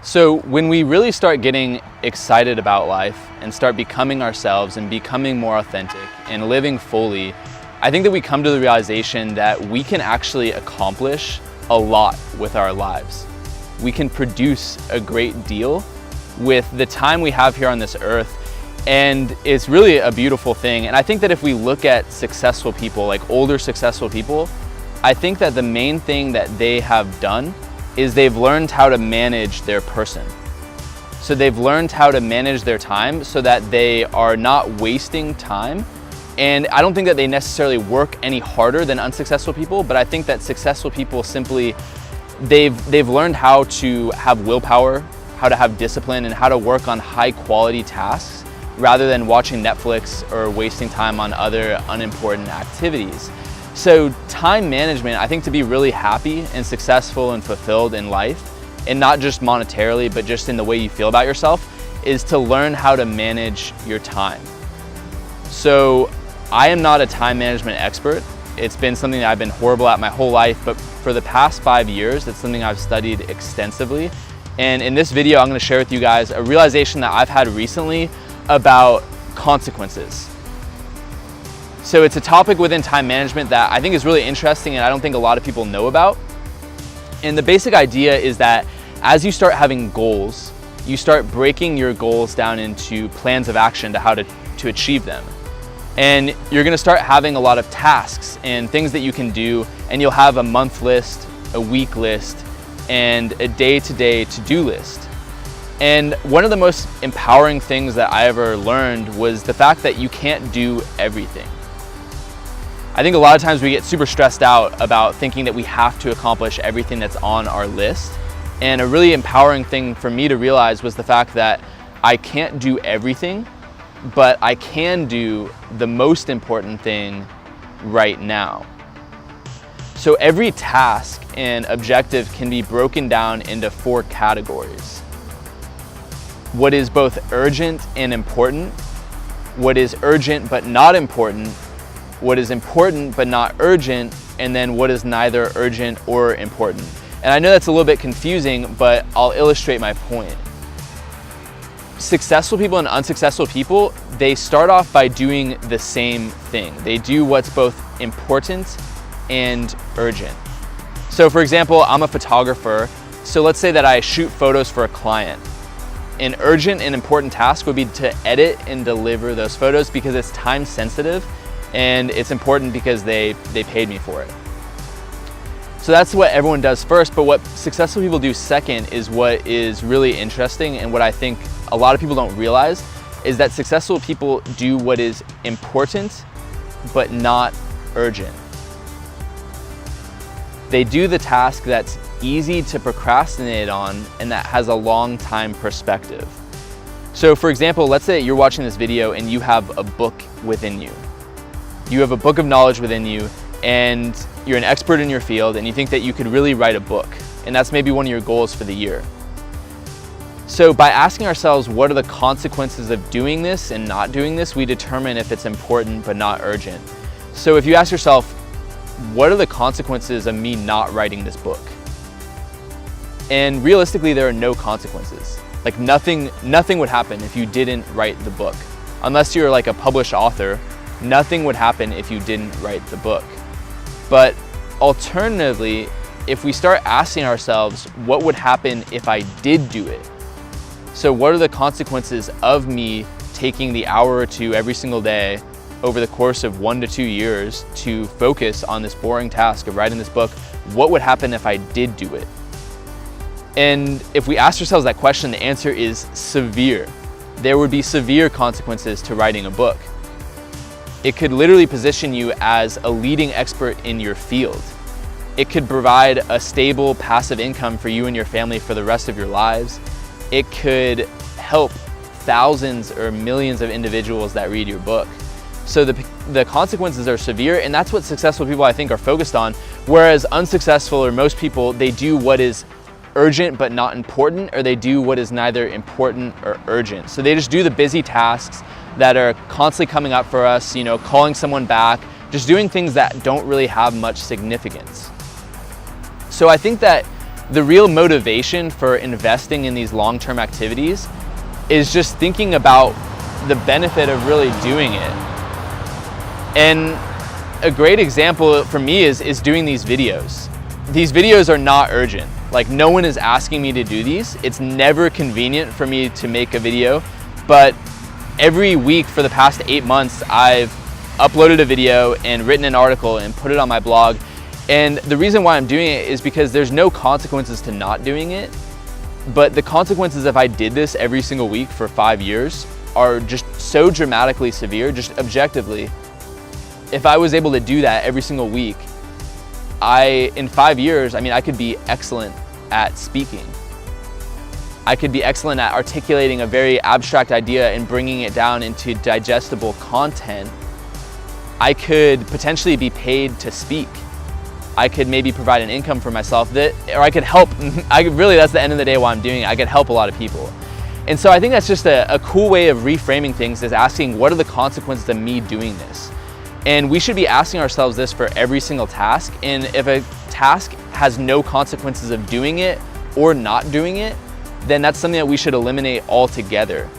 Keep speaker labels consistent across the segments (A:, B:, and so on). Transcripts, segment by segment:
A: So when we really start getting excited about life and start becoming ourselves and becoming more authentic and living fully, I think that we come to the realization that we can actually accomplish a lot with our lives. We can produce a great deal with the time we have here on this earth, and it's really a beautiful thing. And I think that if we look at successful people, like older successful people, I think that the main thing that they have done is they've learned how to manage their person. So they've learned how to manage their time so that they are not wasting time. And I don't think that they necessarily work any harder than unsuccessful people, but I think that successful people simply, they've learned how to have willpower, how to have discipline, and how to work on high quality tasks rather than watching Netflix or wasting time on other unimportant activities. So time management, I think, to be really happy and successful and fulfilled in life, and not just monetarily, but just in the way you feel about yourself, is to learn how to manage your time. So I am not a time management expert. It's been something that I've been horrible at my whole life, but for the past 5 years, it's something I've studied extensively. And in this video, I'm gonna share with you guys a realization that I've had recently about consequences. So it's a topic within time management that I think is really interesting and I don't think a lot of people know about. And the basic idea is that as you start having goals, you start breaking your goals down into plans of action to how to achieve them. And you're gonna start having a lot of tasks and things that you can do, and you'll have a month list, a week list, and a day-to-day to-do list. And one of the most empowering things that I ever learned was the fact that you can't do everything. I think a lot of times we get super stressed out about thinking that we have to accomplish everything that's on our list. And a really empowering thing for me to realize was the fact that I can't do everything, but I can do the most important thing right now. So every task and objective can be broken down into 4 categories. What is both urgent and important, what is urgent but not important, what is important but not urgent, and then what is neither urgent or important. And I know that's a little bit confusing, but I'll illustrate my point. Successful people and unsuccessful people, they start off by doing the same thing. They do what's both important and urgent. So for example, I'm a photographer, so let's say that I shoot photos for a client. An urgent and important task would be to edit and deliver those photos because it's time sensitive and it's important because they paid me for it. So that's what everyone does first, but what successful people do second is what is really interesting, and what I think a lot of people don't realize is that successful people do what is important but not urgent. They do the task that's easy to procrastinate on and that has a long time perspective. So for example, let's say you're watching this video and you have a book within you. You have a book of knowledge within you and you're an expert in your field and you think that you could really write a book, and that's maybe one of your goals for the year. So by asking ourselves what are the consequences of doing this and not doing this, we determine if it's important but not urgent. So if you ask yourself, what are the consequences of me not writing this book? And realistically, there are no consequences. Like nothing would happen if you didn't write the book. Unless you're like a published author, nothing would happen if you didn't write the book. But alternatively, if we start asking ourselves, what would happen if I did do it? So what are the consequences of me taking the hour or 2 every single day over the course of 1 to 2 years to focus on this boring task of writing this book? What would happen if I did do it? And if we ask ourselves that question, the answer is severe. There would be severe consequences to writing a book. It could literally position you as a leading expert in your field. It could provide a stable passive income for you and your family for the rest of your lives. It could help thousands or millions of individuals that read your book. So the consequences are severe, and that's what successful people I think are focused on, whereas unsuccessful or most people, they do what is urgent but not important, or they do what is neither important or urgent. So they just do the busy tasks that are constantly coming up for us, calling someone back, just doing things that don't really have much significance. So I think that The real motivation for investing in these long-term activities is just thinking about the benefit of really doing it. And a great example for me is doing these videos. These videos are not urgent. Like, no one is asking me to do these. It's never convenient for me to make a video, but every week for the past 8 months, I've uploaded a video and written an article and put it on my blog. And the reason why I'm doing it is because there's no consequences to not doing it, but the consequences if I did this every single week for 5 years are just so dramatically severe, just objectively. If I was able to do that every single week, in 5 years, I could be excellent at speaking. I could be excellent at articulating a very abstract idea and bringing it down into digestible content. I could potentially be paid to speak. I could maybe provide an income for myself or I could help. Really, that's the end of the day why I'm doing it. I could help a lot of people. And so I think that's just a cool way of reframing things, is asking, what are the consequences of me doing this? And we should be asking ourselves this for every single task. And if a task has no consequences of doing it or not doing it, then that's something that we should eliminate altogether.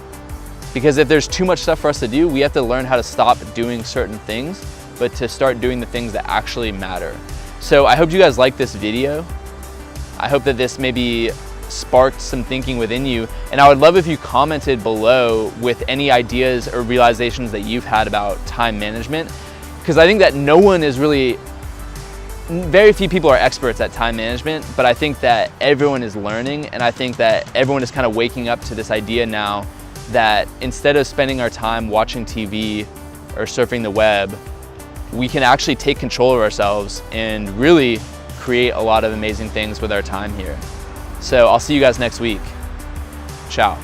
A: Because if there's too much stuff for us to do, we have to learn how to stop doing certain things, but to start doing the things that actually matter. So I hope you guys like this video. I hope that this maybe sparked some thinking within you. And I would love if you commented below with any ideas or realizations that you've had about time management. Because I think that very few people are experts at time management, but I think that everyone is learning, and I think that everyone is kind of waking up to this idea now that instead of spending our time watching TV or surfing the web, we can actually take control of ourselves and really create a lot of amazing things with our time here. So I'll see you guys next week. Ciao.